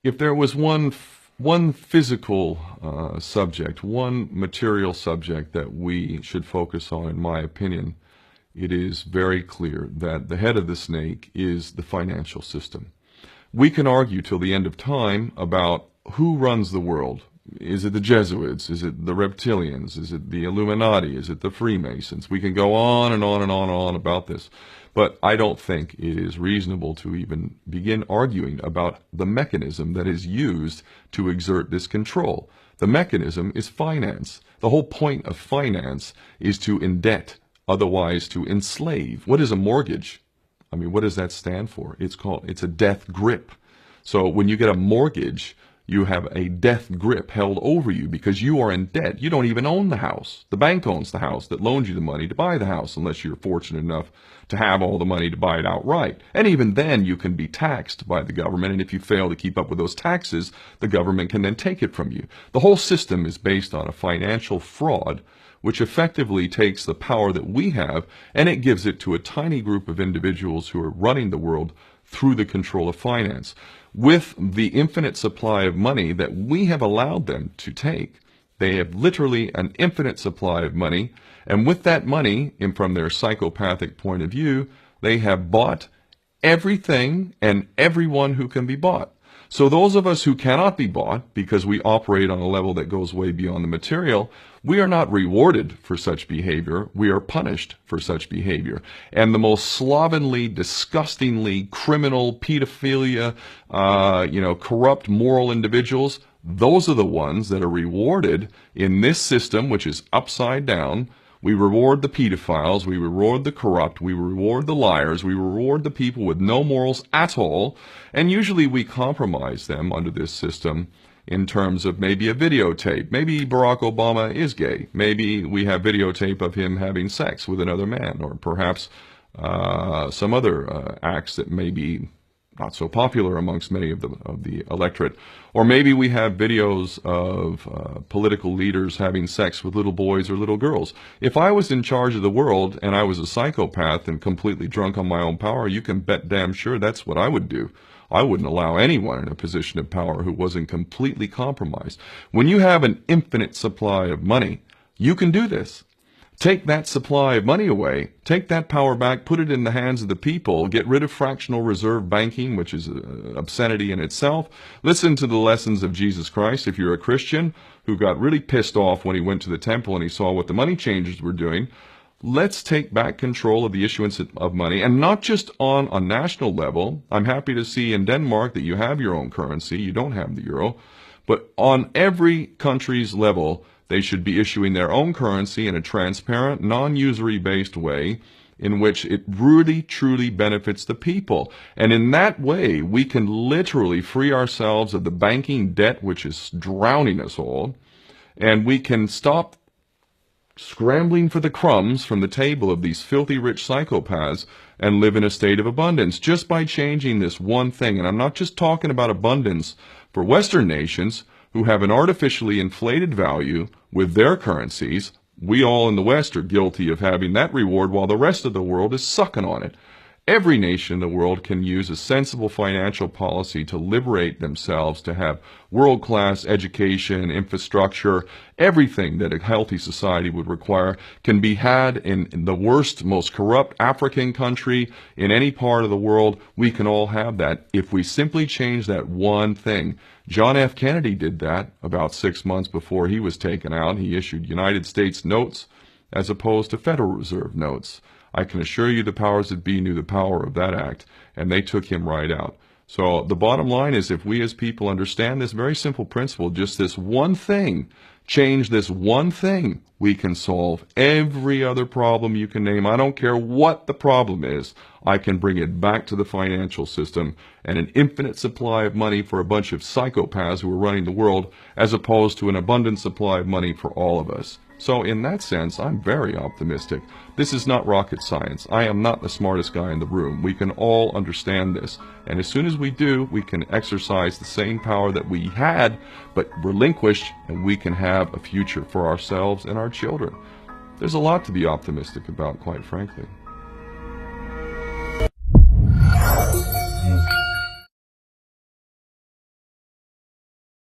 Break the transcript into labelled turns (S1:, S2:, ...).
S1: If there was one physical subject, one material subject that we should focus on, in my opinion, it is very clear that the head of the snake is the financial system. We can argue till the end of time about who runs the world. Is it the Jesuits? Is it the reptilians? Is it the Illuminati? Is it the Freemasons? We can go on and on and on and on about this. But I don't think it is reasonable to even begin arguing about the mechanism that is used to exert this control. The mechanism is finance. The whole point of finance is to indebt, otherwise to enslave. What is a mortgage? I mean, what does that stand for? It's a death grip. So when you get a mortgage, you have a death grip held over you because you are in debt. You don't even own the house. The bank owns the house that loaned you the money to buy the house, unless you're fortunate enough to have all the money to buy it outright. And even then, you can be taxed by the government, and if you fail to keep up with those taxes, the government can then take it from you. The whole system is based on a financial fraud, which effectively takes the power that we have, and it gives it to a tiny group of individuals who are running the world through the control of finance. With the infinite supply of money that we have allowed them to take, they have literally an infinite supply of money, and with that money, and from their psychopathic point of view, they have bought everything and everyone who can be bought. So those of us who cannot be bought, because we operate on a level that goes way beyond the material, we are not rewarded for such behavior. We are punished for such behavior. And the most slovenly, disgustingly criminal, pedophilia, corrupt moral individuals, those are the ones that are rewarded in this system, which is upside down. We reward the pedophiles, we reward the corrupt, we reward the liars, we reward the people with no morals at all, and usually we compromise them under this system in terms of maybe a videotape. Maybe Barack Obama is gay. Maybe we have videotape of him having sex with another man, or perhaps some other acts that may be not so popular amongst many of the electorate. Or maybe we have videos of political leaders having sex with little boys or little girls. If I was in charge of the world and I was a psychopath and completely drunk on my own power, you can bet damn sure that's what I would do. I wouldn't allow anyone in a position of power who wasn't completely compromised. When you have an infinite supply of money, you can do this. Take that supply of money away, take that power back, put it in the hands of the people, get rid of fractional reserve banking, which is obscenity in itself. Listen to the lessons of Jesus Christ. If you're a Christian who got really pissed off when he went to the temple and he saw what the money changers were doing, let's take back control of the issuance of money, and not just on a national level. I'm happy to see in Denmark that you have your own currency, you don't have the euro, but on every country's level, they should be issuing their own currency in a transparent, non-usury based way in which it really, truly benefits the people. And in that way, we can literally free ourselves of the banking debt which is drowning us all, and we can stop scrambling for the crumbs from the table of these filthy rich psychopaths and live in a state of abundance just by changing this one thing. And I'm not just talking about abundance for Western nations who have an artificially inflated value with their currencies. We all in the West are guilty of having that reward while the rest of the world is sucking on it. Every nation in the world can use a sensible financial policy to liberate themselves, to have world-class education, infrastructure. Everything that a healthy society would require can be had in the worst, most corrupt African country in any part of the world. We can all have that if we simply change that one thing. John F. Kennedy did that about 6 months before he was taken out. He issued United States notes as opposed to Federal Reserve notes. I can assure you the powers that be knew the power of that act, and they took him right out. So the bottom line is, if we as people understand this very simple principle, just this one thing, change this one thing, we can solve every other problem you can name. I don't care what the problem is. I can bring it back to the financial system and an infinite supply of money for a bunch of psychopaths who are running the world, as opposed to an abundant supply of money for all of us. So in that sense, I'm very optimistic. This is not rocket science. I am not the smartest guy in the room. We can all understand this. And as soon as we do, we can exercise the same power that we had, but relinquished, and we can have a future for ourselves and our children. There's a lot to be optimistic about, quite frankly.